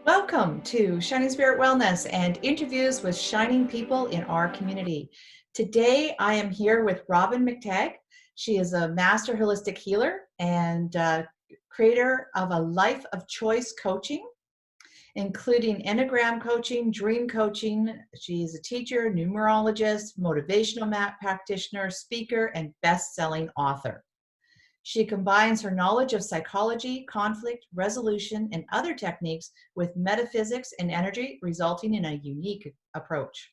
Welcome to Shining Spirit Wellness and interviews with shining people in our community. Today, I am here with Robyn McTague. She is a master holistic healer and creator of a life of choice coaching, including Enneagram coaching, dream coaching. She's a teacher, numerologist, motivational map practitioner, speaker, and best-selling author. She combines her knowledge of psychology, conflict resolution, and other techniques with metaphysics and energy, resulting in a unique approach.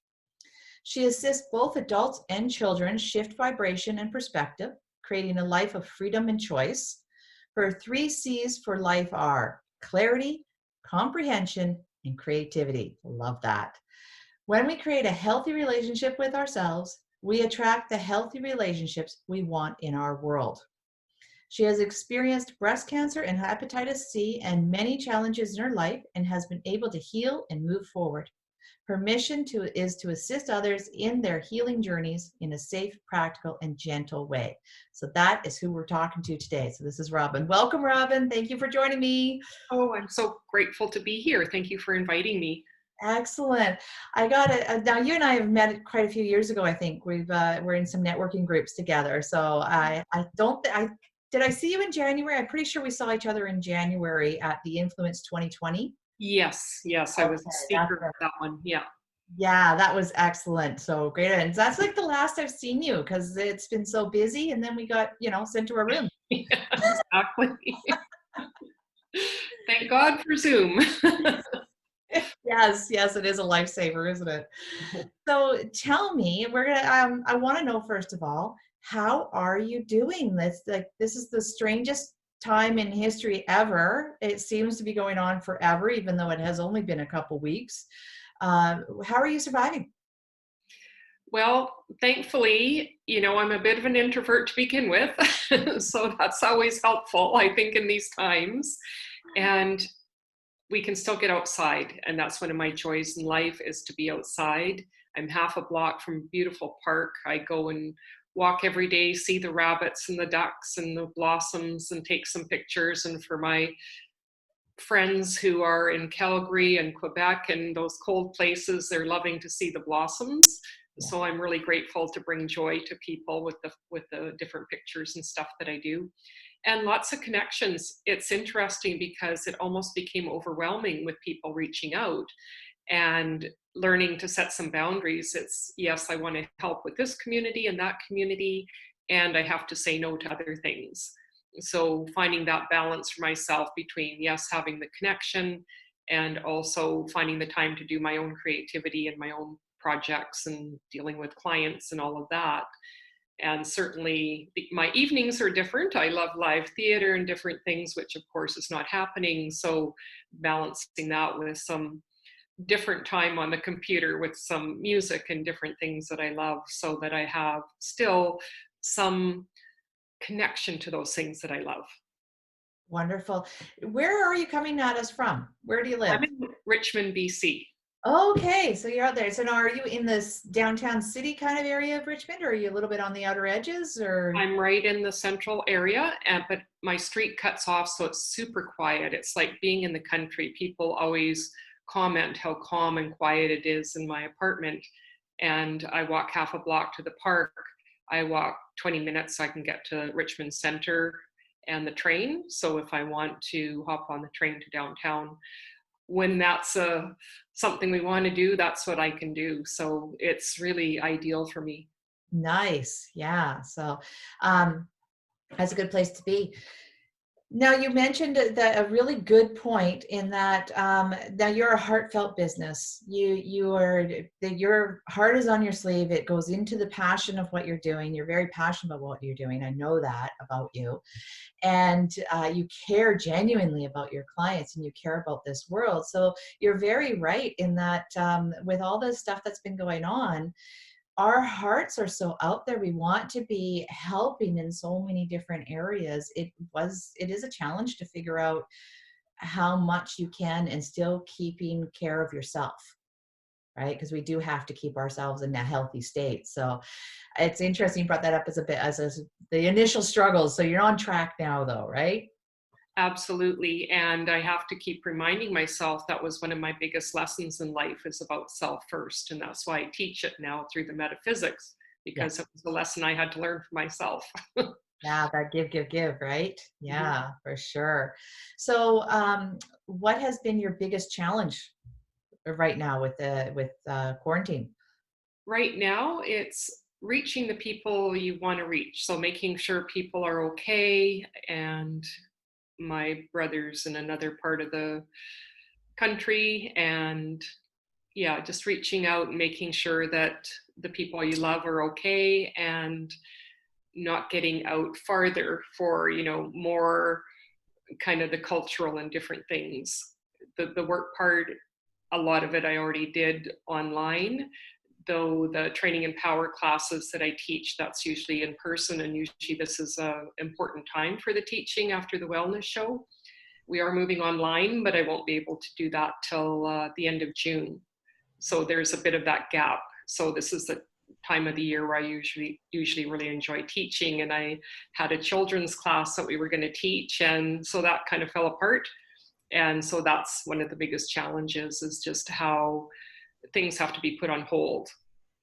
She assists both adults and children shift vibration and perspective, creating a life of freedom and choice. Her 3 C's for life are clarity, comprehension, and creativity. Love that. When we create a healthy relationship with ourselves, we attract the healthy relationships we want in our world. She has experienced breast cancer and hepatitis C and many challenges in her life and has been able to heal and move forward. Her mission is to assist others in their healing journeys in a safe, practical, and gentle way. So that is who we're talking to today. So this is Robyn. Welcome, Robyn. Thank you for joining me. Oh, I'm so grateful to be here. Thank you for inviting me. Excellent. I got it. Now you and I have met quite a few years ago. I think we're in some networking groups together. So did I see you in January? I'm pretty sure we saw each other in January at the Influence 2020. Yes, I was a speaker at that one. Yeah. Yeah, that was excellent. So great. And that's like the last I've seen you because it's been so busy. And then we got, sent to a room. Yeah, exactly. Thank God for Zoom. Yes, it is a lifesaver, isn't it? So tell me, I want to know first of all, how are you doing this? This is the strangest time in history ever. It seems to be going on forever, even though it has only been a couple weeks. How are you surviving? Well, thankfully, I'm a bit of an introvert to begin with. So that's always helpful, I think, in these times. And we can still get outside. And that's one of my joys in life is to be outside. I'm half a block from a beautiful park. I go and walk every day, see the rabbits and the ducks and the blossoms and take some pictures. And for my friends who are in Calgary and Quebec and those cold places, they're loving to see the blossoms. So I'm really grateful to bring joy to people with the different pictures and stuff that I do. And lots of connections. It's interesting because it almost became overwhelming with people reaching out and learning to set some boundaries. It's, yes, I want to help with this community and that community, and I have to say no to other things. So finding that balance for myself between, yes, having the connection and also finding the time to do my own creativity and my own projects and dealing with clients and all of that. And certainly my evenings are different. I love live theater and different things, which of course is not happening. So balancing that with some different time on the computer with some music and different things that I love so that I have still some connection to those things that I love. Wonderful. Where are you coming at us from? Where do you live? I'm in Richmond, BC. Okay, so you're out there. So now are you in this downtown city kind of area of Richmond, or are you a little bit on the outer edges, or? I'm right in the central area, but my street cuts off, so it's super quiet. It's like being in the country. People always comment how calm and quiet it is in my apartment. And I walk half a block to the park. I walk 20 minutes so I can get to Richmond Center and the train. So if I want to hop on the train to downtown, when that's something we want to do, that's what I can do. So it's really ideal for me. Nice. Yeah. So that's a good place to be. Now, you mentioned that a really good point in that now you're a heartfelt business. Your heart is on your sleeve. It goes into the passion of what you're doing. You're very passionate about what you're doing. I know that about you. And you care genuinely about your clients and you care about this world. So you're very right in that with all the stuff that's been going on, our hearts are so out there. We want to be helping in so many different areas. It is a challenge to figure out how much you can and still keeping care of yourself, right? Because we do have to keep ourselves in a healthy state. So it's interesting you brought that up as the initial struggles. So you're on track now though, right? Absolutely. And I have to keep reminding myself that was one of my biggest lessons in life, is about self first. And that's why I teach it now through the metaphysics, Yeah. because it was a lesson I had to learn for myself. Yeah, that give, right? Mhm. Yeah, for sure. So, what has been your biggest challenge right now with the quarantine? Right now, it's reaching the people you want to reach. So making sure people are okay. And my brother's in another part of the country. And yeah, just reaching out and making sure that the people you love are okay, and not getting out farther for, more kind of the cultural and different things. The work part, a lot of it I already did online, though the training and power classes that I teach, that's usually in person, and usually this is a important time for the teaching after the wellness show. We are moving online, but I won't be able to do that till the end of June. So there's a bit of that gap. So this is the time of the year where I usually really enjoy teaching, and I had a children's class that we were going to teach, and so that kind of fell apart. And so that's one of the biggest challenges, is just how things have to be put on hold.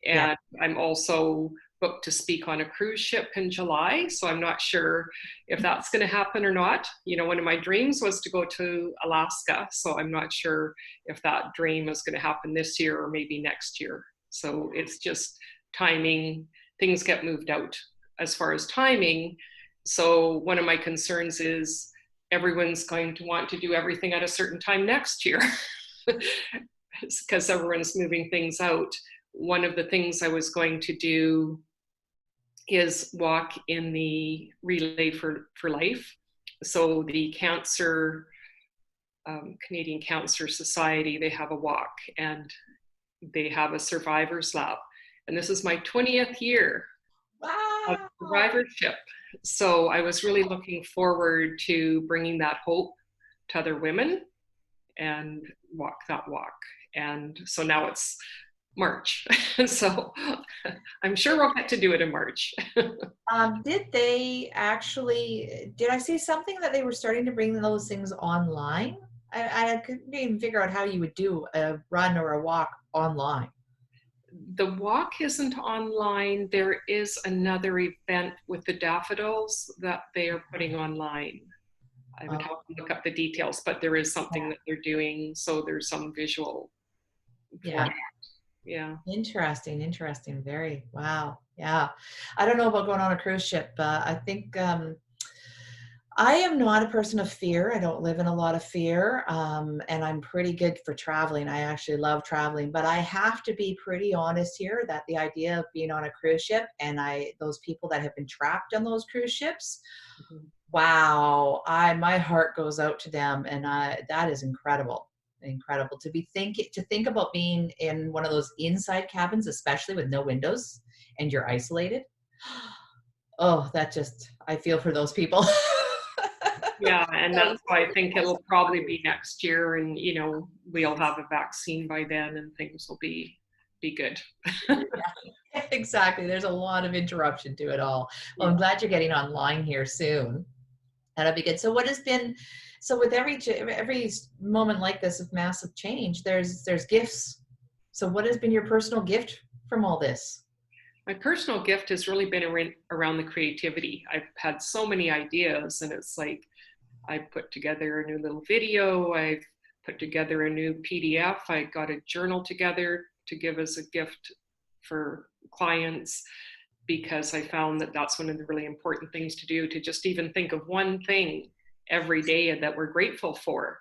Yeah. And I'm also booked to speak on a cruise ship in July, so I'm not sure if that's going to happen or not. One of my dreams was to go to Alaska, so I'm not sure if that dream is going to happen this year or maybe next year. So it's just timing. Things get moved out as far as timing. So one of my concerns is everyone's going to want to do everything at a certain time next year, because everyone's moving things out. One of the things I was going to do is walk in the Relay for Life. So the Canadian Cancer Society, they have a walk, and they have a survivors lab. And this is my 20th year of Wow. survivorship. So I was really looking forward to bringing that hope to other women and walk that walk. And so now it's March. So I'm sure we'll get to do it in March. Did I see something that they were starting to bring those things online? I couldn't even figure out how you would do a run or a walk online. The walk isn't online. There is another event with the daffodils that they are putting online. I would have Oh, to look up the details, but there is something that they're doing. So there's some visual for yeah. that. Yeah. Interesting. Very, wow. Yeah. I don't know about going on a cruise ship. I think I am not a person of fear. I don't live in a lot of fear. And I'm pretty good for traveling. I actually love traveling, but I have to be pretty honest here that the idea of being on a cruise ship, and those people that have been trapped on those cruise ships, Mhm. wow, my heart goes out to them, and that is incredible to think about being in one of those inside cabins, especially with no windows, and you're isolated. Oh, that just, I feel for those people. Yeah, and So, that's why I think it'll probably be next year, and we'll have a vaccine by then, and things will be good. exactly. There's a lot of interruption to it all. Well, I'm Yeah. glad you're getting online here soon. That'll be good. So what has been, so with every moment like this of massive change, there's gifts. So what has been your personal gift from all this? My personal gift has really been around the creativity. I've had so many ideas, and it's like I put together a new little video. I've put together a new PDF. I got a journal together to give as a gift for clients, because I found that that's one of the really important things to do, to just even think of one thing every day that we're grateful for,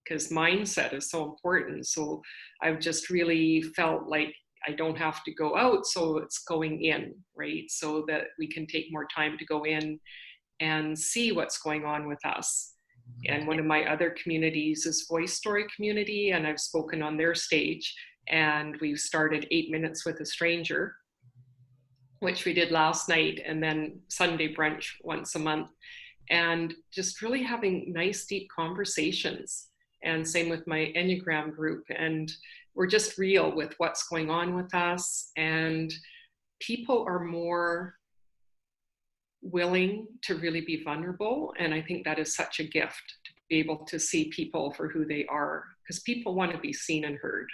because mindset is so important. So I've just really felt like I don't have to go out, so it's going in, right? So that we can take more time to go in and see what's going on with us. And one of my other communities is Voice Story Community, and I've spoken on their stage. And we've started 8 Minutes with a Stranger, which we did last night, and then Sunday brunch once a month. And just really having nice, deep conversations. And same with my Enneagram group. And we're just real with what's going on with us. And people are more willing to really be vulnerable. And I think that is such a gift to be able to see people for who they are, because people want to be seen and heard.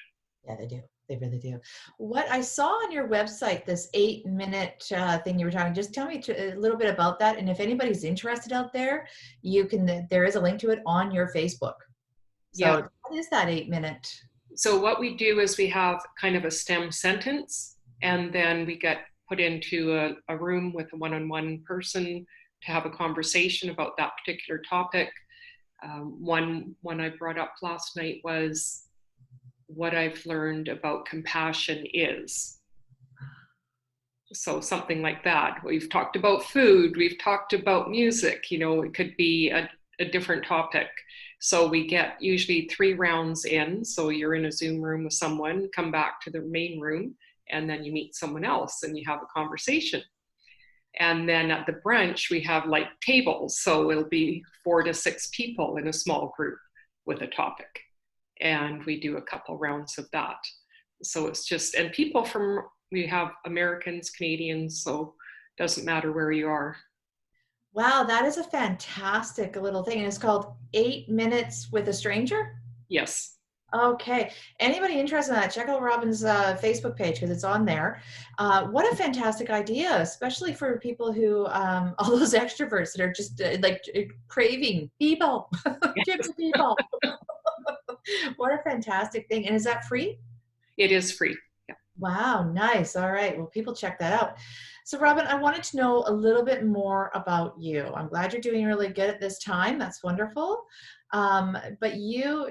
Yeah, they do. They really do. What I saw on your website, this 8-minute thing you were talking, just tell me a little bit about that. And if anybody's interested out there, there is a link to it on your Facebook. So Yeah. what is that 8-minute? So what we do is we have kind of a STEM sentence, and then we get put into a room with a one-on-one person to have a conversation about that particular topic. One I brought up last night was what I've learned about compassion is. So something like that. We've talked about food, we've talked about music, it could be a different topic. So we get usually 3 rounds in. So you're in a Zoom room with someone, come back to the main room, and then you meet someone else and you have a conversation. And then at the brunch, we have like tables. So it'll be 4 to 6 people in a small group with a topic. And we do a couple rounds of that. So it's just, and people we have Americans, Canadians, so it doesn't matter where you are. Wow, that is a fantastic little thing. And it's called 8 Minutes with a Stranger? Yes. Okay. Anybody interested in that, check out Robyn's Facebook page because it's on there. What a fantastic idea, especially for people who, all those extroverts that are just craving people, gypsy people. What a fantastic thing. And is that free? It is free. Yeah. Wow, nice. All right. Well, people check that out. So Robyn, I wanted to know a little bit more about you. I'm glad you're doing really good at this time. That's wonderful. But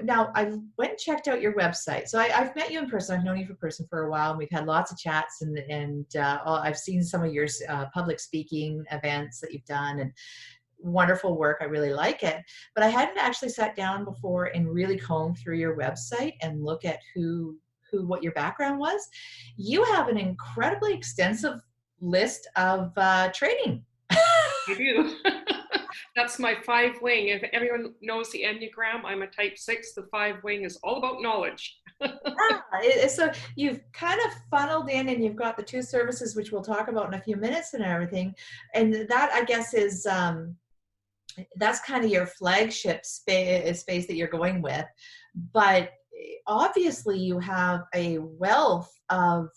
now I went and checked out your website. So I've met you in person. I've known you for a while. And we've had lots of chats and I've seen some of your public speaking events that you've done and wonderful work. I really like it. But I hadn't actually sat down before and really combed through your website and look at what your background was. You have an incredibly extensive list of training. I do. That's my 5 wing. If everyone knows the Enneagram, I'm a type 6. The 5 wing is all about knowledge. So you've kind of funneled in and you've got the 2 services, which we'll talk about in a few minutes and everything. And that, I guess, is that's kind of your flagship space that you're going with. But obviously you have a wealth of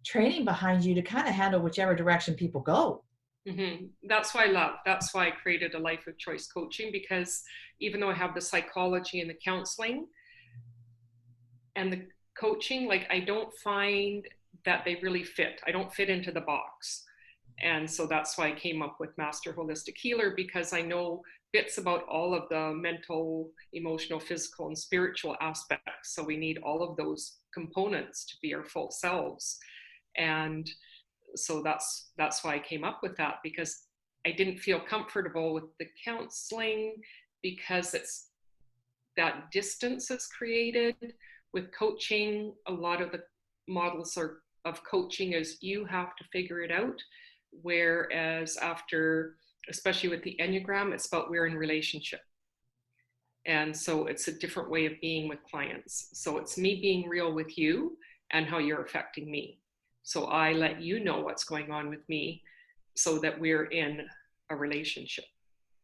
training behind you to kind of handle whichever direction people go. Mm-hmm. That's why I created a life of choice coaching, because even though I have the psychology and the counseling and the coaching, I don't find that they really fit. I don't fit into the box. And so that's why I came up with Master Holistic Healer, because I know bits about all of the mental, emotional, physical, and spiritual aspects. So we need all of those components to be our full selves. And so that's why I came up with that, because I didn't feel comfortable with the counseling, because it's that distance is created. With coaching, a lot of the models of coaching is you have to figure it out. Whereas especially with the Enneagram, it's about we're in relationship. And so it's a different way of being with clients. So it's me being real with you and how you're affecting me. So I let you know what's going on with me so that we're in a relationship.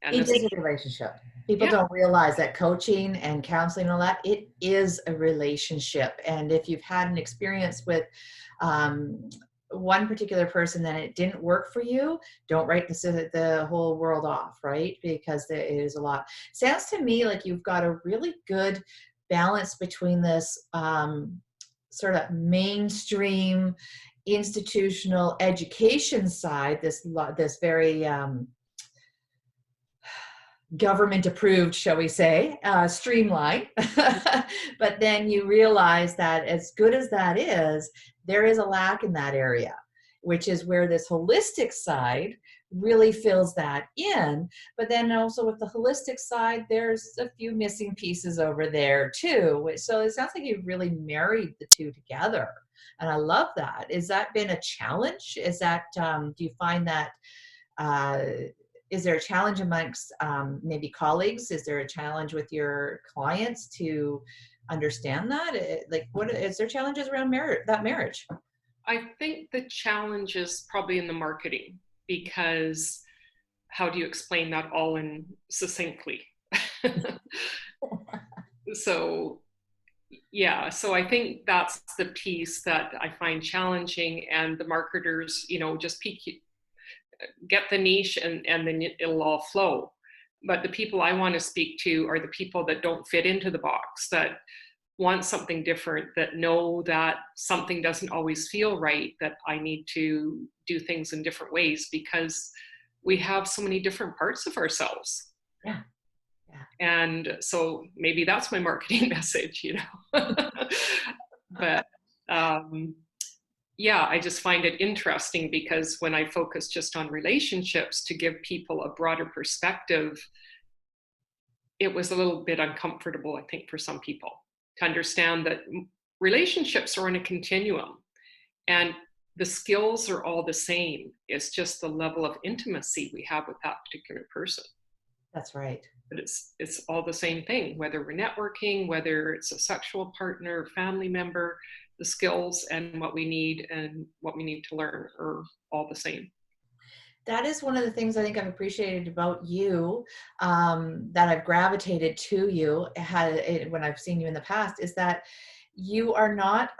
And it is a relationship. People don't realize that coaching and counseling and all that, it is a relationship. And if you've had an experience with one particular person that it didn't work for you, don't write the whole world off, right? Because it is a lot. Sounds to me like you've got a really good balance between this sort of mainstream institutional education side, this very government approved, shall we say, streamline. But then you realize that as good as that is, there is a lack in that area, which is where this holistic side really fills that in. But then also with the holistic side, there's a few missing pieces over there too. So it sounds like you've really married the two together. And I love that. Has that been a challenge? Is that, do you find that, is there a challenge amongst maybe colleagues? Is there a challenge with your clients to understand that? What is there challenges around that marriage? I think the challenge is probably in the marketing. because how do you explain that all in succinctly? So yeah, so I think that's the piece that I find challenging, and the marketers, just get the niche and then it'll all flow. But the people I want to speak to are the people that don't fit into the box, that want something different, that know that something doesn't always feel right, that I need to do things in different ways because we have so many different parts of ourselves. Yeah. Yeah. And so maybe that's my marketing message, But yeah, I just find it interesting because when I focus just on relationships to give people a broader perspective, it was a little bit uncomfortable, I think, for some people to understand that relationships are in a continuum and the skills are all the same. It's just the level of intimacy we have with that particular person. That's right. But it's all the same thing, whether we're networking, whether it's a sexual partner, family member, the skills and what we need to learn are all the same. That is one of the things I think I've appreciated about you, that I've gravitated to you when I've seen you in the past, is that you are not,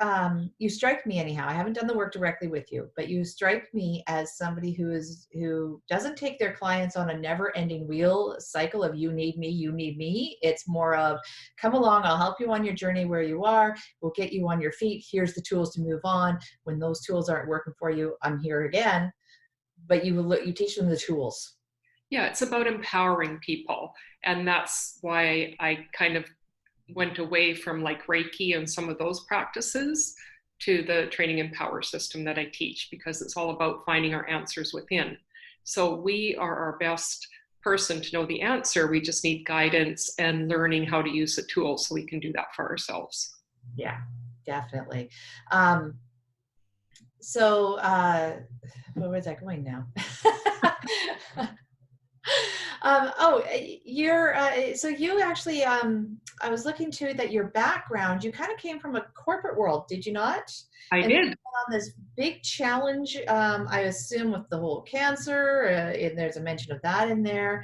you strike me anyhow. I haven't done the work directly with you, but you strike me as somebody who doesn't take their clients on a never ending wheel cycle of you need me, you need me. It's more of come along, I'll help you on your journey where you are. We'll get you on your feet. Here's the tools to move on. When those tools aren't working for you, I'm here again. But you teach them the tools. Yeah, it's about empowering people. And that's why I kind of went away from like Reiki and some of those practices to the training and power system that I teach, because it's all about finding our answers within. So we are our best person to know the answer. We just need guidance and learning how to use the tools so we can do that for ourselves. Yeah, definitely. So where was I going now? So you actually, I was looking to that your background, you kind of came from a corporate world, did you not? I And did. on this big challenge, I assume with the whole cancer, and there's a mention of that in there.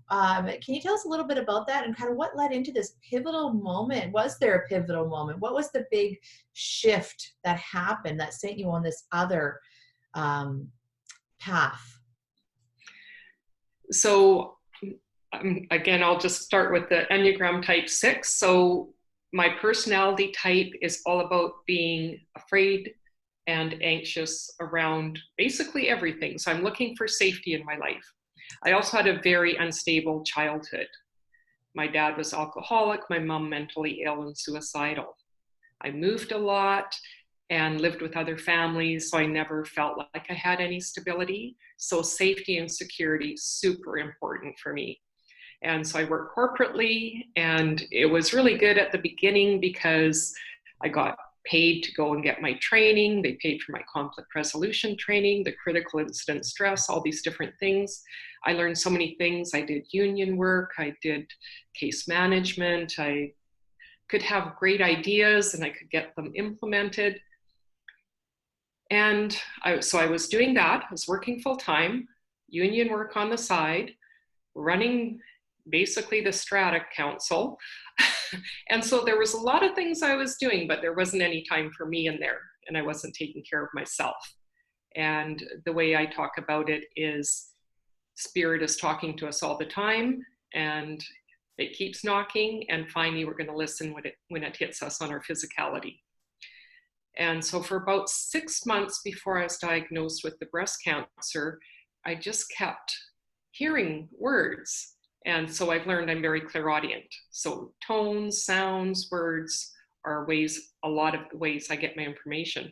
Can you tell us a little bit about that and kind of what led into this pivotal moment? Was there a pivotal moment? What was the big shift that happened that sent you on this other path? So again, I'll just start with the Enneagram type 6. So my personality type is all about being afraid and anxious around basically everything. So I'm looking for safety in my life. I also had a very unstable childhood. My dad was alcoholic, my mom mentally ill and suicidal. I moved a lot and lived with other families, so I never felt like I had any stability. So safety and security, super important for me. And so I worked corporately, and it was really good at the beginning because I got paid to go and get my training. They paid for my conflict resolution training, the critical incident stress, all these different things. I learned so many things. I did union work, I did case management, I could have great ideas and I could get them implemented. And so I was doing that. I was working full time, union work on the side, running basically the Strata Council. And so there was a lot of things I was doing, but there wasn't any time for me in there, and I wasn't taking care of myself. And the way I talk about it is Spirit is talking to us all the time, and it keeps knocking, and finally we're going to listen when it hits us on our physicality. And so for about 6 months before I was diagnosed with the breast cancer, I just kept hearing words. And so I've learned I'm very clairaudient. So tones, sounds, words are a lot of the ways I get my information.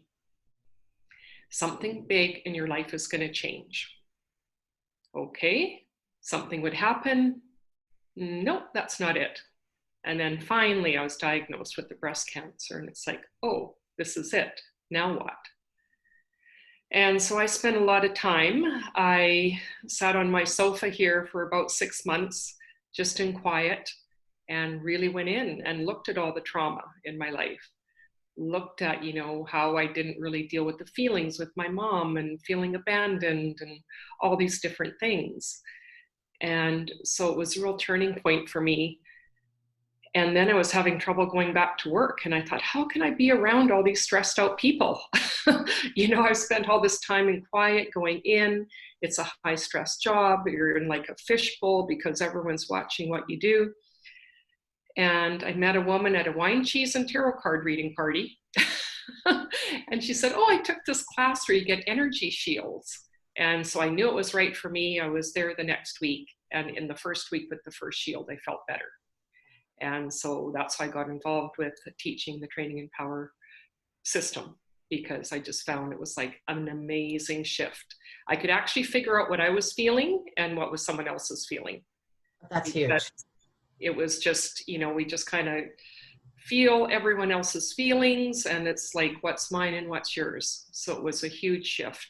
Something big in your life is going to change. Okay, something would happen. Nope, that's not it. And then finally I was diagnosed with the breast cancer, and it's like, oh, this is it. Now what? And so I spent a lot of time. I sat on my sofa here for about 6 months, just in quiet, and really went in and looked at all the trauma in my life. looked at, how I didn't really deal with the feelings with my mom and feeling abandoned and all these different things. And so it was a real turning point for me. And then I was having trouble going back to work. And I thought, how can I be around all these stressed out people? I've spent all this time in quiet going in. It's a high stress job. You're in like a fishbowl because everyone's watching what you do. And I met a woman at a wine, cheese, and tarot card reading party. And she said, oh, I took this class where you get energy shields. And so I knew it was right for me. I was there the next week. And in the first week with the first shield, I felt better. And so that's why I got involved with teaching the training and power system, because I just found it was like an amazing shift. I could actually figure out what I was feeling and what was someone else's feeling. That's huge. It was just, we just kind of feel everyone else's feelings, and it's like, what's mine and what's yours? So it was a huge shift.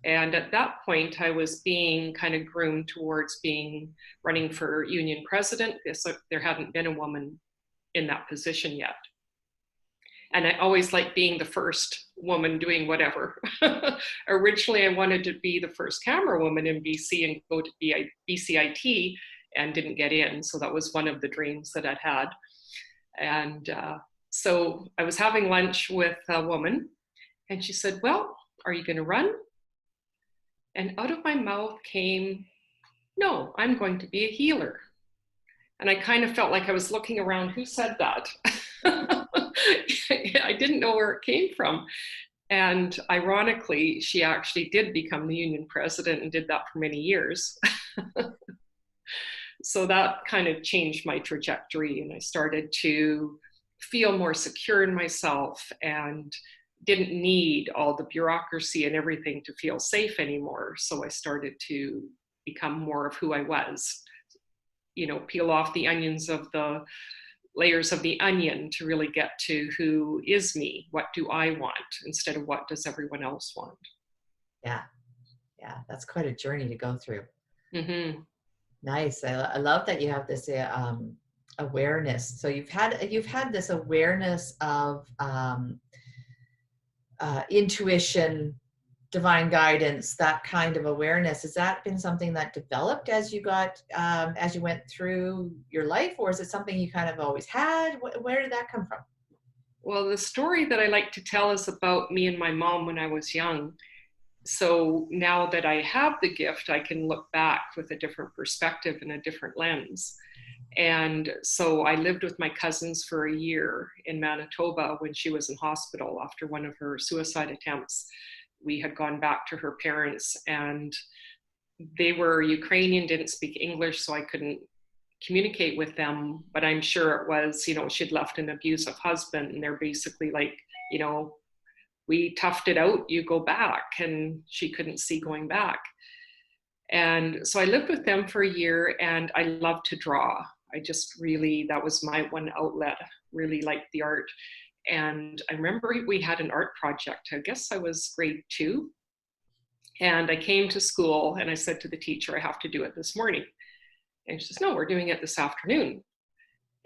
And at that point, I was being kind of groomed towards running for union president. So there hadn't been a woman in that position yet. And I always liked being the first woman doing whatever. Originally, I wanted to be the first camera woman in BC and go to BCIT, and didn't get in. So that was one of the dreams that I'd had. And so I was having lunch with a woman, and she said, well, are you going to run? And out of my mouth came, no, I'm going to be a healer. And I kind of felt like I was looking around, who said that? I didn't know where it came from. And ironically, she actually did become the union president and did that for many years. So that kind of changed my trajectory, and I started to feel more secure in myself and didn't need all the bureaucracy and everything to feel safe anymore. So I started to become more of who I was, peel off the onions of the layers of the onion to really get to who is me, what do I want, instead of what does everyone else want. Yeah. That's quite a journey to go through. Mm-hmm. Nice. I love that you have this awareness. So you've had this awareness of intuition, divine guidance, that kind of awareness. Has that been something that developed as you went through your life, or is it something you kind of always had? Where did that come from? Well, the story that I like to tell is about me and my mom when I was young. So now that I have the gift, I can look back with a different perspective and a different lens. And so I lived with my cousins for a year in Manitoba when she was in hospital after one of her suicide attempts. We had gone back to her parents, and they were Ukrainian, didn't speak English, so I couldn't communicate with them. But I'm sure it was, she'd left an abusive husband, and they're basically like, we toughed it out, you go back. And she couldn't see going back. And so I lived with them for a year, and I loved to draw. That was my one outlet, really liked the art. And I remember we had an art project. I guess I was grade 2. And I came to school and I said to the teacher, I have to do it this morning. And she says, no, we're doing it this afternoon.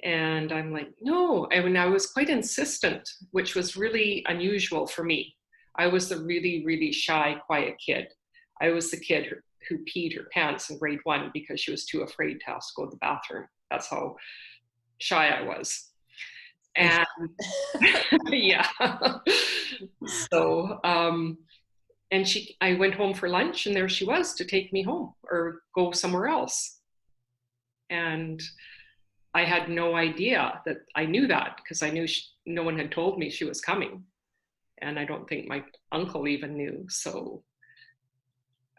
And I'm like, no. And I was quite insistent, which was really unusual for me. I was the really, really shy, quiet kid. I was the kid who peed her pants in grade 1 because she was too afraid to have to go to the bathroom. That's how shy I was. And yeah. So, I went home for lunch, and there she was to take me home or go somewhere else. And I had no idea that I knew that, because I knew no one had told me she was coming. And I don't think my uncle even knew. So,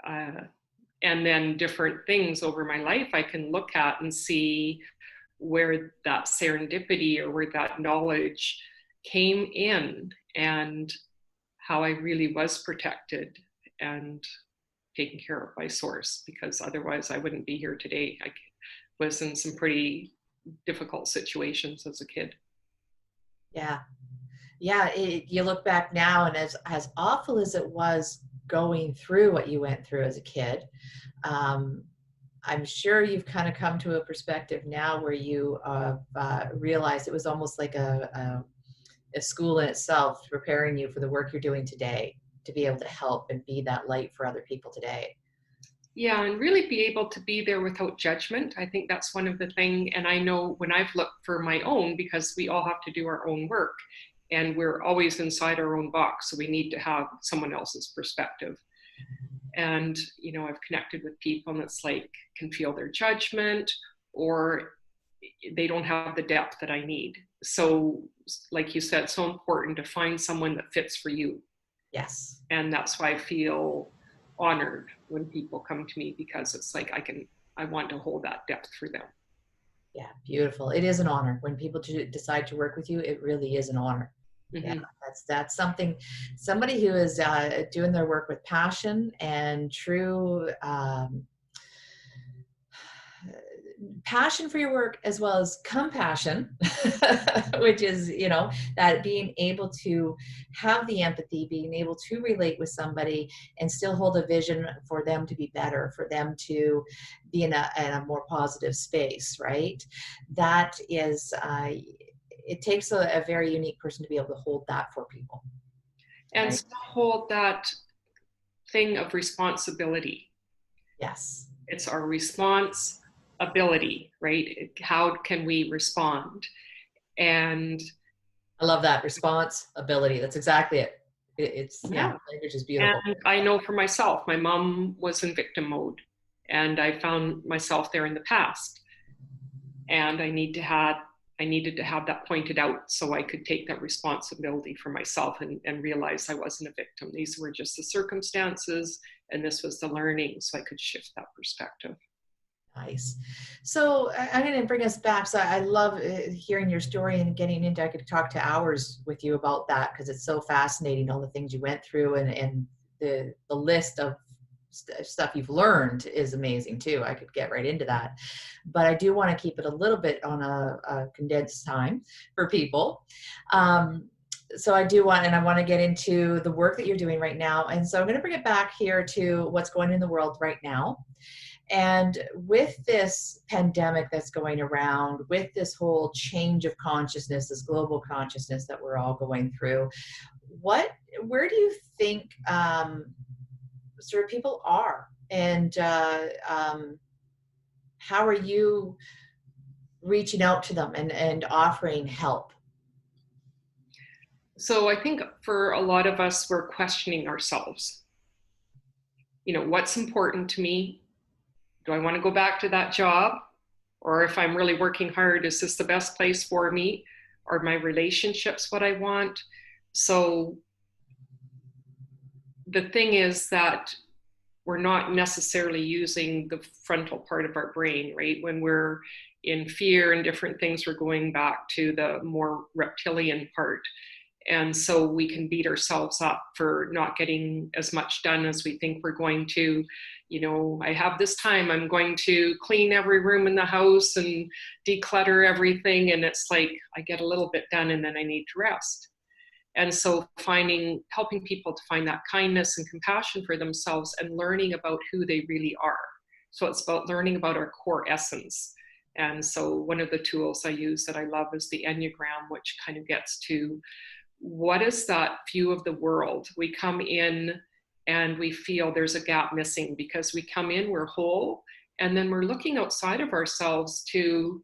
and then different things over my life I can look at and see where that serendipity or where that knowledge came in, and how I really was protected and taken care of by source, because otherwise I wouldn't be here today. I was in some pretty difficult situations as a kid. Yeah. You look back now, and as awful as it was going through what you went through as a kid, I'm sure you've kind of come to a perspective now where you realize it was almost like a school in itself, preparing you for the work you're doing today, to be able to help and be that light for other people today. Yeah, and really be able to be there without judgment. I think that's one of the things. And I know when I've looked for my own, because we all have to do our own work and we're always inside our own box. So we need to have someone else's perspective. And, I've connected with people and it's like, can feel their judgment, or they don't have the depth that I need. So like you said, it's so important to find someone that fits for you. Yes. And that's why I feel honored when people come to me, because it's like I want to hold that depth for them. Yeah, beautiful. It is an honor when people decide to work with you. It really is an honor. Mm-hmm. Yeah, that's something. Somebody who is doing their work with passion and true passion for your work, as well as compassion, which is, that being able to have the empathy, being able to relate with somebody and still hold a vision for them to be better, for them to be in a more positive space, right? That is, it takes a very unique person to be able to hold that for people. And right? still hold that thing of responsibility. Yes. It's our responsibility, right? How can we respond? And I love that, responsibility. That's exactly it. It's language is beautiful. And I know for myself, my mom was in victim mode, and I found myself there in the past. And I needed to have that pointed out so I could take that responsibility for myself and realize I wasn't a victim. These were just the circumstances, and this was the learning, so I could shift that perspective. Nice. So I'm going to bring us back. So I love hearing your story and getting into, I could talk to hours with you about that, because it's so fascinating, all the things you went through, and the list of stuff you've learned is amazing too. I could get right into that, but I do want to keep it a little bit on a condensed time for people. So I want to get into the work that you're doing right now. And so I'm going to bring it back here to what's going on in the world right now. And with this pandemic that's going around, with this whole change of consciousness, this global consciousness that we're all going through, where do you think sort of people are? And how are you reaching out to them and offering help? So I think for a lot of us, we're questioning ourselves. What's important to me? Do I want to go back to that job? Or if I'm really working hard, is this the best place for me? Are my relationships what I want? So the thing is that we're not necessarily using the frontal part of our brain, right? When we're in fear and different things, we're going back to the more reptilian part. And so we can beat ourselves up for not getting as much done as we think we're going to. I have this time, I'm going to clean every room in the house and declutter everything. And it's like, I get a little bit done and then I need to rest. And so helping people to find that kindness and compassion for themselves and learning about who they really are. So it's about learning about our core essence. And so one of the tools I use that I love is the Enneagram, which kind of gets to what is that view of the world. We come in and we feel there's a gap missing because we come in, we're whole, and then we're looking outside of ourselves to,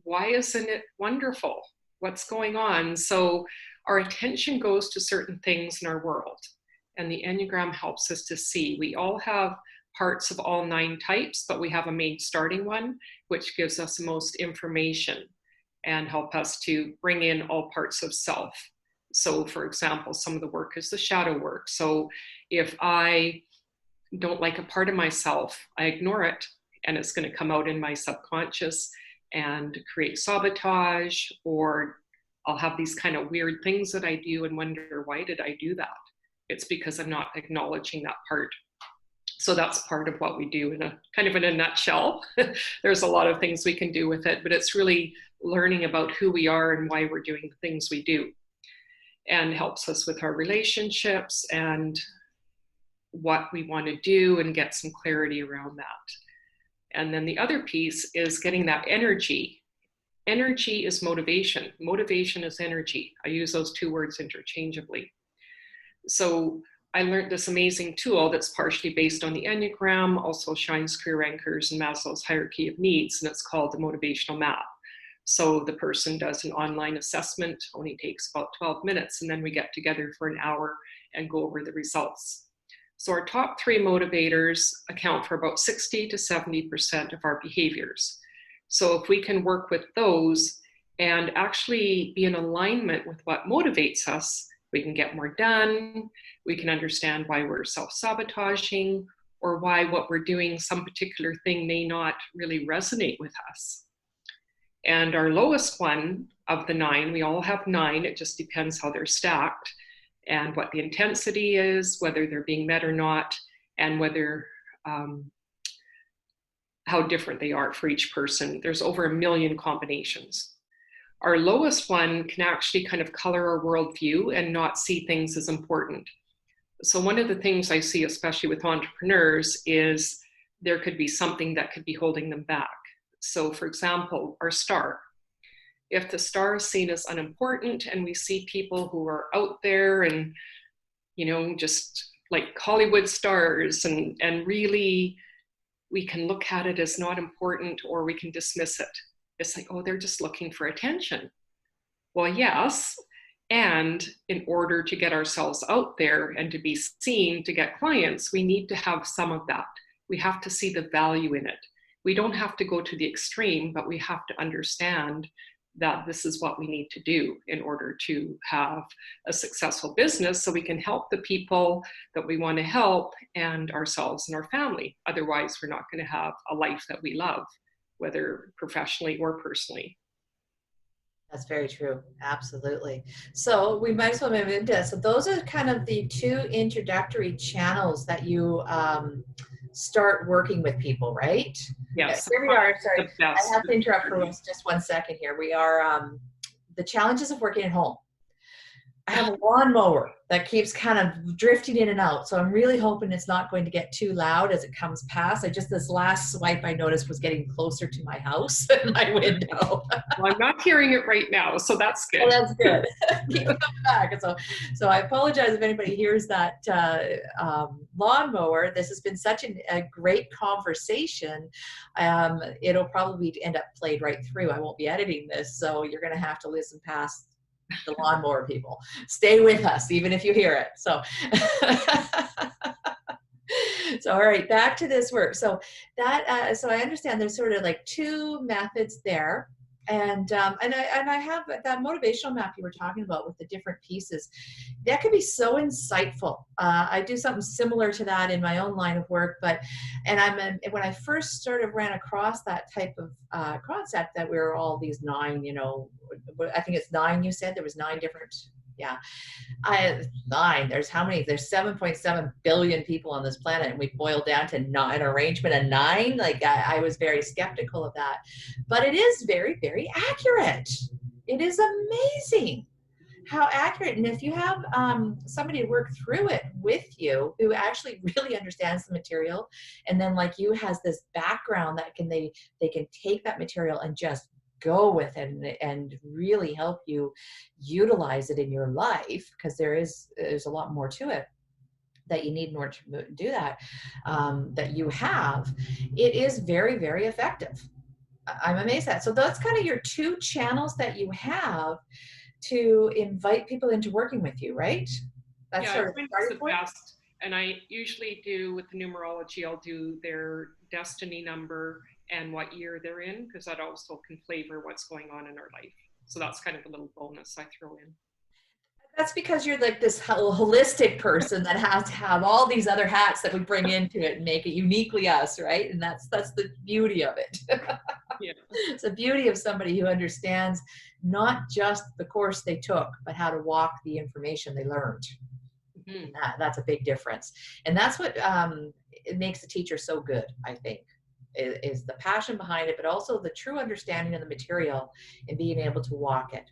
why isn't it wonderful? What's going on? So our attention goes to certain things in our world, and the Enneagram helps us to see. We all have parts of all 9 types, but we have a main starting one, which gives us the most information and help us to bring in all parts of self. So for example, some of the work is the shadow work. So if I don't like a part of myself, I ignore it, and it's going to come out in my subconscious and create sabotage, or I'll have these kind of weird things that I do and wonder, why did I do that? It's because I'm not acknowledging that part. So that's part of what we do in a nutshell. There's a lot of things we can do with it, but it's really learning about who we are and why we're doing the things we do, and helps us with our relationships and what we want to do and get some clarity around that. And then the other piece is getting that energy energy is motivation. Motivation is energy. I use those two words interchangeably. So I learned this amazing tool that's partially based on the Enneagram, also shines career anchors and Maslow's hierarchy of needs, and it's called the Motivational Map. So the person does an online assessment, only takes about 12 minutes, and then we get together for an hour and go over the results. So our top 3 motivators account for about 60 to 70% of our behaviors. So if we can work with those and actually be in alignment with what motivates us, we can get more done, we can understand why we're self-sabotaging, or why what we're doing, some particular thing, may not really resonate with us. And our lowest one of the 9, we all have 9, it just depends how they're stacked, and what the intensity is, whether they're being met or not, and whether how different they are for each person. There's over 1 million combinations. Our lowest one can actually kind of color our worldview and not see things as important. So one of the things I see, especially with entrepreneurs, is there could be something that could be holding them back. So for example, our star. If the star is seen as unimportant and we see people who are out there and, just like Hollywood stars and really we can look at it as not important, or we can dismiss it. It's like, oh, they're just looking for attention. Well, yes. And in order to get ourselves out there and to be seen, to get clients, we need to have some of that. We have to see the value in it. We don't have to go to the extreme, but we have to understand that this is what we need to do in order to have a successful business, so we can help the people that we want to help and ourselves and our family. Otherwise, we're not going to have a life that we love, whether professionally or personally. That's very true. Absolutely. So we might as well move into it. So those are kind of the 2 introductory channels that you start working with people, right? Yes. Here we are. Sorry, I have to interrupt for just 1 second here. We are the challenges of working at home. I have a lawnmower that keeps kind of drifting in and out. So I'm really hoping it's not going to get too loud as it comes past. This last swipe I noticed was getting closer to my house and my window. Well, I'm not hearing it right now, so that's good. Oh, that's good. Keep coming back. So I apologize if anybody hears that lawnmower. This has been such a great conversation. It'll probably end up played right through. I won't be editing this, so you're going to have to listen past the lawnmower people. Stay with us, even if you hear it. So, all right, back to this work. So so I understand there's sort of like 2 methods there. And I have that motivational map you were talking about with the different pieces. That could be so insightful. I do something similar to that in my own line of work, when I first sort of ran across that type of concept, that we were all these 9, I think it's 9. You said there was 9 different. Yeah. 9. There's how many? There's 7.7 billion people on this planet, and we boiled down to an arrangement of 9. Like I was very skeptical of that, but it is very, very accurate. It is amazing how accurate. And if you have somebody to work through it with you who actually really understands the material, and then like you has this background that they can take that material and just go with it and really help you utilize it in your life, because there's a lot more to it that you need in order to do that, that you have. It is very, very effective. I'm amazed at that. So that's kind of your 2 channels that you have to invite people into working with you, right? That's sort of the best. And I usually do with the numerology, I'll do their destiny number and what year they're in, because that also can flavor what's going on in our life. So that's kind of a little bonus I throw in. That's because you're like this holistic person that has to have all these other hats that we bring into it and make it uniquely us, right? And that's the beauty of it. Yeah. It's the beauty of somebody who understands not just the course they took, but how to walk the information they learned. Mm-hmm. That's a big difference. And that's what it makes the teacher so good, I think, is the passion behind it, but also the true understanding of the material and being able to walk it.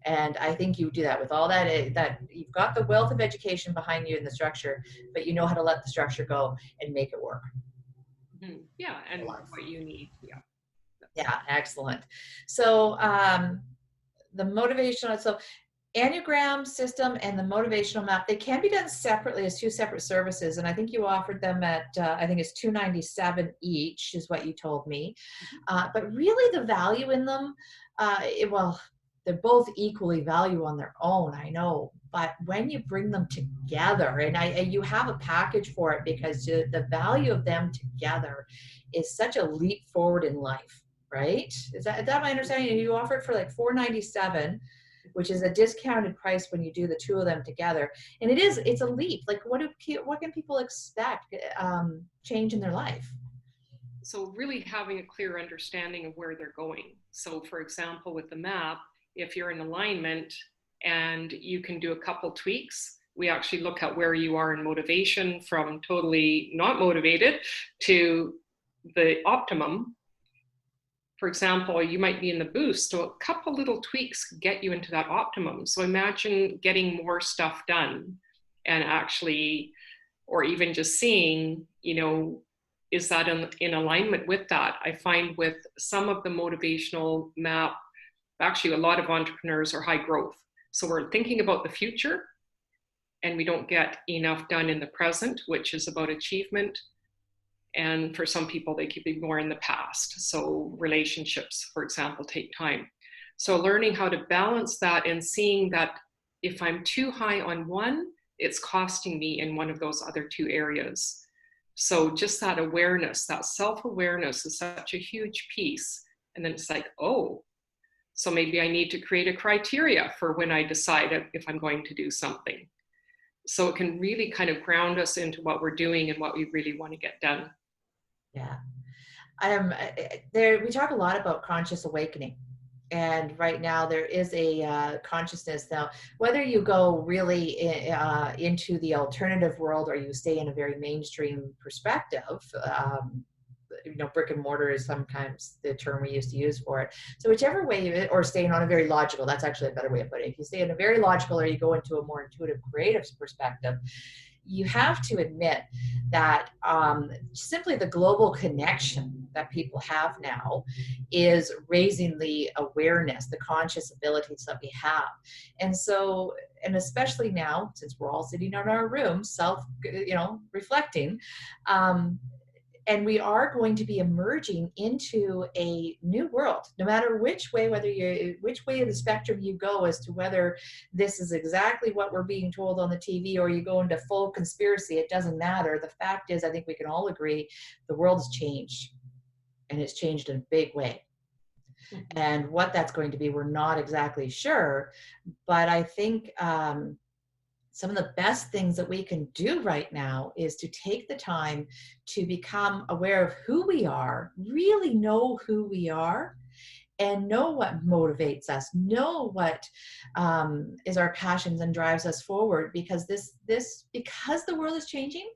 And I think you do that with all that you've got the wealth of education behind you in the structure, but you know how to let the structure go and make it work. Mm-hmm. Yeah, and what you need. Yeah. Yeah, excellent. So the motivational, so Enneagram system and the motivational map, they can be done separately as two separate services. And I think you offered them at, I think it's $297 each is what you told me. But really the value in them, well, they're both equally value on their own, I know. But when you bring them together, and you have a package for it because the value of them together is such a leap forward in life, right? Is that my understanding? And you offer it for like $497, which is a discounted price when you do the two of them together. And it's a leap. Like what can people expect change in their life? So really having a clear understanding of where they're going. So for example, with the map, if you're in alignment and you can do a couple tweaks, we actually look at where you are in motivation from totally not motivated to the optimum. For example, you might be in the boost, so a couple little tweaks get you into that optimum. So imagine getting more stuff done and actually, or even just seeing, is that in alignment with that? I find with some of the motivational map, actually a lot of entrepreneurs are high growth. So we're thinking about the future and we don't get enough done in the present, which is about achievement. And for some people, they could be more in the past. So relationships, for example, take time. So learning how to balance that and seeing that if I'm too high on one, it's costing me in one of those other two areas. So just that awareness, that self-awareness is such a huge piece. And then it's like, oh, so maybe I need to create a criteria for when I decide if I'm going to do something. So it can really kind of ground us into what we're doing and what we really want to get done. Yeah. We talk a lot about conscious awakening. And right now there is a consciousness now, whether you go really into the alternative world or you stay in a very mainstream perspective, brick and mortar is sometimes the term we used to use for it. So whichever way, or staying on a very logical, that's actually a better way of putting it. If you stay in a very logical or you go into a more intuitive, creative perspective, you have to admit that simply the global connection that people have now is raising the awareness, the conscious abilities that we have. And so, and especially now, since we're all sitting in our rooms, reflecting, and we are going to be emerging into a new world, no matter which way, which way of the spectrum you go as to whether this is exactly what we're being told on the TV or you go into full conspiracy, it doesn't matter. The fact is, I think we can all agree the world has changed, and it's changed in a big way. And what that's going to be, we're not exactly sure, but I think some of the best things that we can do right now is to take the time to become aware of who we are, really know who we are, and know what motivates us, know what is our passions and drives us forward. Because because the world is changing,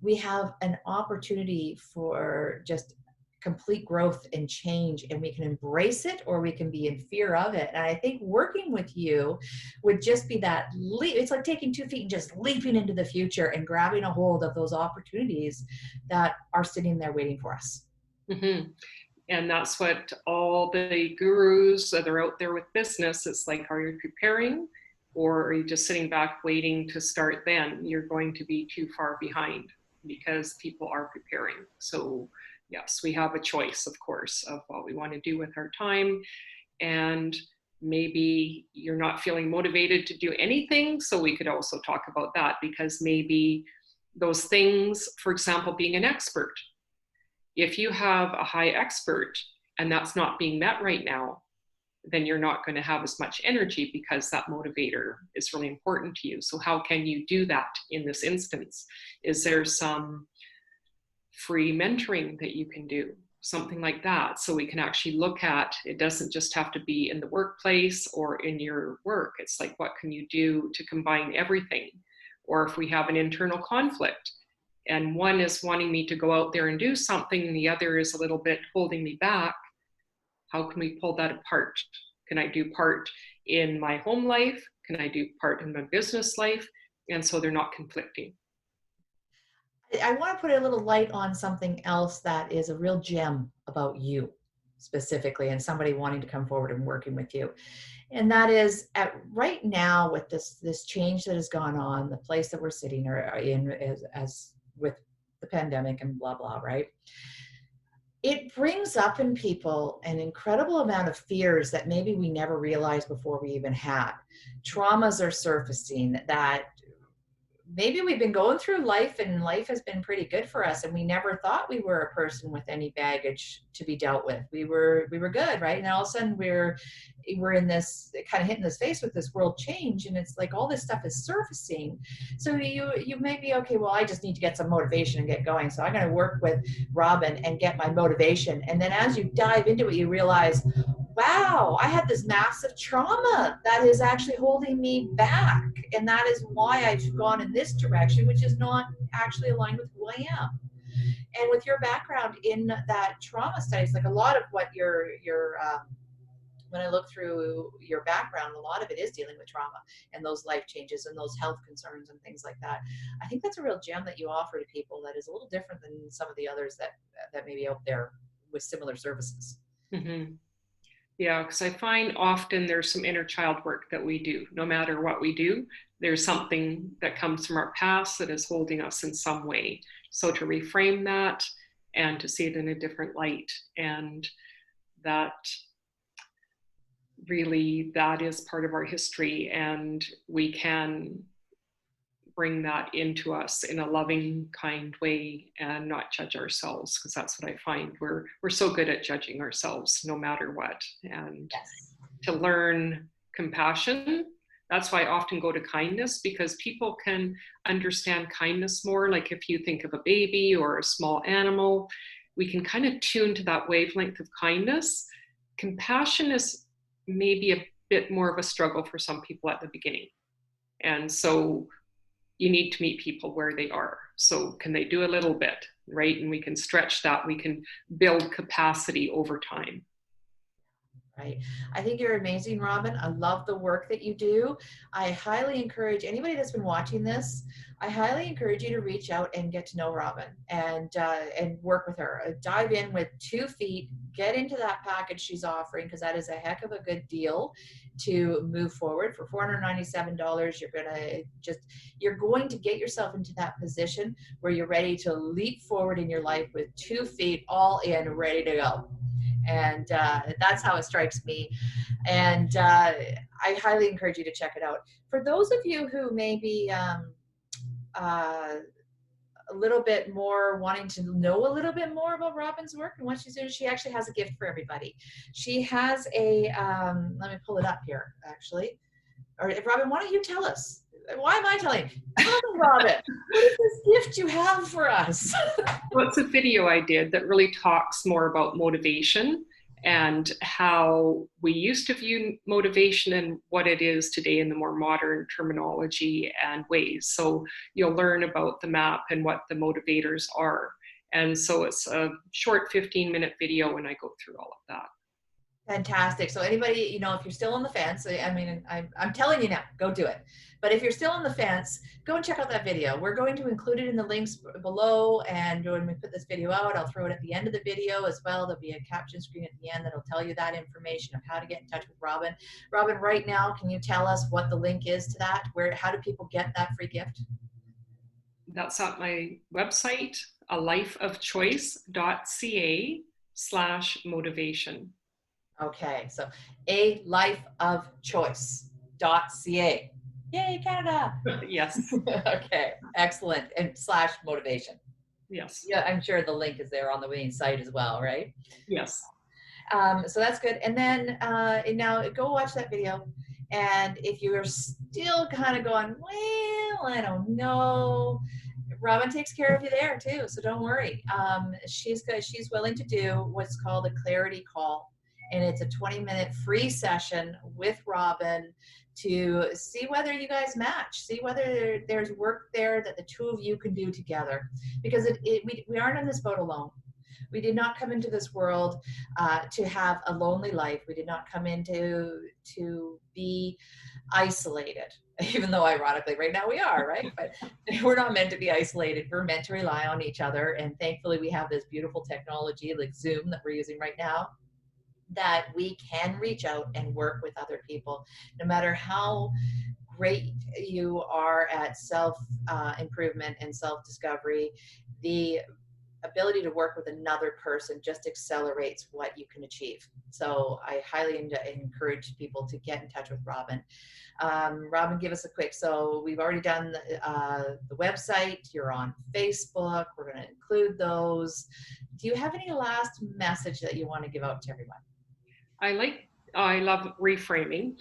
we have an opportunity for just complete growth and change, and we can embrace it or we can be in fear of it. And I think working with you would just be that leap. It's like taking 2 feet and just leaping into the future and grabbing a hold of those opportunities that are sitting there waiting for us. Mm-hmm. And that's what all the gurus that are out there with business, it's like, are you preparing or are you just sitting back waiting to start? Then you're going to be too far behind because people are preparing. So yes, we have a choice, of course, of what we want to do with our time. And maybe you're not feeling motivated to do anything. So we could also talk about that, because maybe those things, for example, being an expert, if you have a high expert and that's not being met right now, then you're not going to have as much energy because that motivator is really important to you. So how can you do that in this instance? Is there some free mentoring that you can do? Something like that. So we can actually look at, it doesn't just have to be in the workplace or in your work. It's like, what can you do to combine everything? Or if we have an internal conflict and one is wanting me to go out there and do something and the other is a little bit holding me back, how can we pull that apart? Can I do part in my home life? Can I do part in my business life? And so they're not conflicting. I want to put a little light on something else that is a real gem about you. specifically, and somebody wanting to come forward and working with you. And that is at right now with this change that has gone on, the place that we're sitting in as with the pandemic and blah, blah, right? It brings up in people an incredible amount of fears that maybe we never realized before we even had. Traumas are surfacing that maybe we've been going through life and life has been pretty good for us, and we never thought we were a person with any baggage to be dealt with. We were good, right? And all of a sudden we're in this kind of hitting this face with this world change, and it's like all this stuff is surfacing. So you may be, okay, well, I just need to get some motivation and get going, so I'm going to work with Robyn and get my motivation. And then as you dive into it, you realize, wow, I had this massive trauma that is actually holding me back. And that is why I've gone in this direction, which is not actually aligned with who I am. And with your background in that trauma studies, like a lot of what when I look through your background, a lot of it is dealing with trauma and those life changes and those health concerns and things like that. I think that's a real gem that you offer to people that is a little different than some of the others that may be out there with similar services. Mm-hmm. Yeah, because I find often there's some inner child work that we do. No matter what we do, there's something that comes from our past that is holding us in some way. So to reframe that and to see it in a different light, and that really that is part of our history, and we can bring that into us in a loving, kind way and not judge ourselves, because that's what I find. We're so good at judging ourselves no matter what. And Yes. to learn compassion, that's why I often go to kindness, because people can understand kindness more. Like if you think of a baby or a small animal, we can kind of tune to that wavelength of kindness. Compassion is maybe a bit more of a struggle for some people at the beginning. And so you need to meet people where they are. So can they do a little bit, right? And we can stretch that. We can build capacity over time. Right. I think you're amazing, Robyn. I love the work that you do. I highly encourage anybody that's been watching this, I highly encourage you to reach out and get to know Robyn and work with her. Dive in with 2 feet, get into that package she's offering, because that is a heck of a good deal to move forward. For $497, you're going to get yourself into that position where you're ready to leap forward in your life with 2 feet all in, ready to go. And that's how it strikes me. And I highly encourage you to check it out. For those of you who may be a little bit more wanting to know a little bit more about Robyn's work and what she's doing, she actually has a gift for everybody. She has a, let me pull it up here, actually. Or Robyn, why don't you tell us? Why am I telling you? Tell me, Robyn, what is this gift you have for us? Well, it's a video I did that really talks more about motivation and how we used to view motivation and what it is today in the more modern terminology and ways. So you'll learn about the map and what the motivators are. And so it's a short 15-minute video, and I go through all of that. Fantastic. So anybody, if you're still on the fence, I mean, I'm telling you now, go do it. But if you're still on the fence, go and check out that video. We're going to include it in the links below. And when we put this video out, I'll throw it at the end of the video as well. There'll be a caption screen at the end that'll tell you that information of how to get in touch with Robyn. Robyn, right now, can you tell us what the link is to that? How do people get that free gift? That's at my website, alifeofchoice.ca/motivation. Okay, so alifeofchoice.ca. Yay, Canada! Yes. Okay, excellent. And /motivation. Yes. Yeah, I'm sure the link is there on the main site as well, right? Yes. So that's good. And then now go watch that video. And if you're still kind of going, well, I don't know, Robyn takes care of you there too. So don't worry. She's willing to do what's called a clarity call. And it's a 20-minute free session with Robyn to see whether you guys match, see whether there's work there that the two of you can do together. Because we aren't in this boat alone. We did not come into this world to have a lonely life. We did not come into to be isolated, even though ironically right now we are, right? But we're not meant to be isolated. We're meant to rely on each other. And thankfully we have this beautiful technology like Zoom that we're using right now. that we can reach out and work with other people, no matter how great you are at self improvement and self discovery. The ability to work with another person just accelerates what you can achieve. So I highly encourage people to get in touch with Robyn. Robyn, give us a quick, so we've already done the website, you're on Facebook, we're going to include those. Do you have any last message that you want to give out to everyone? I love reframing.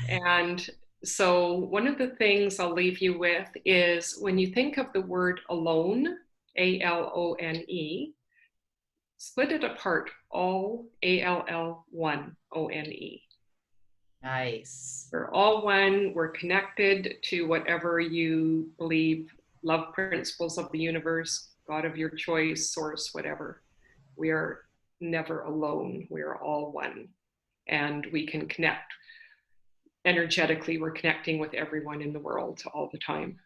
And so one of the things I'll leave you with is when you think of the word alone, ALONE, split it apart, all ALL1ONE. Nice. We're all one, we're connected to whatever you believe, love principles of the universe, God of your choice, source, whatever. We are never alone, we are all one. And we can connect energetically, we're connecting with everyone in the world all the time.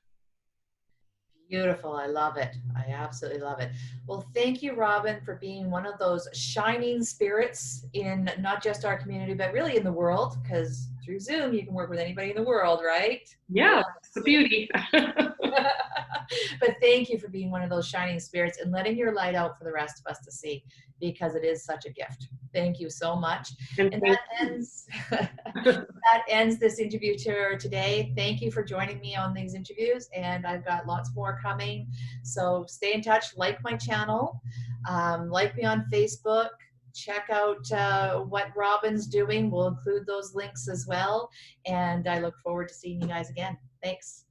Beautiful. I love it. I absolutely love it. Well, thank you, Robyn, for being one of those shining spirits in not just our community, but really in the world, because through Zoom, you can work with anybody in the world, right? Yeah, that's the beauty. But thank you for being one of those shining spirits and letting your light out for the rest of us to see, because it is such a gift. Thank you so much. And that ends that ends this interview today. Thank you for joining me on these interviews, and I've got lots more coming. So stay in touch, like my channel, like me on Facebook, check out what Robyn's doing. We'll include those links as well, and I look forward to seeing you guys again. Thanks.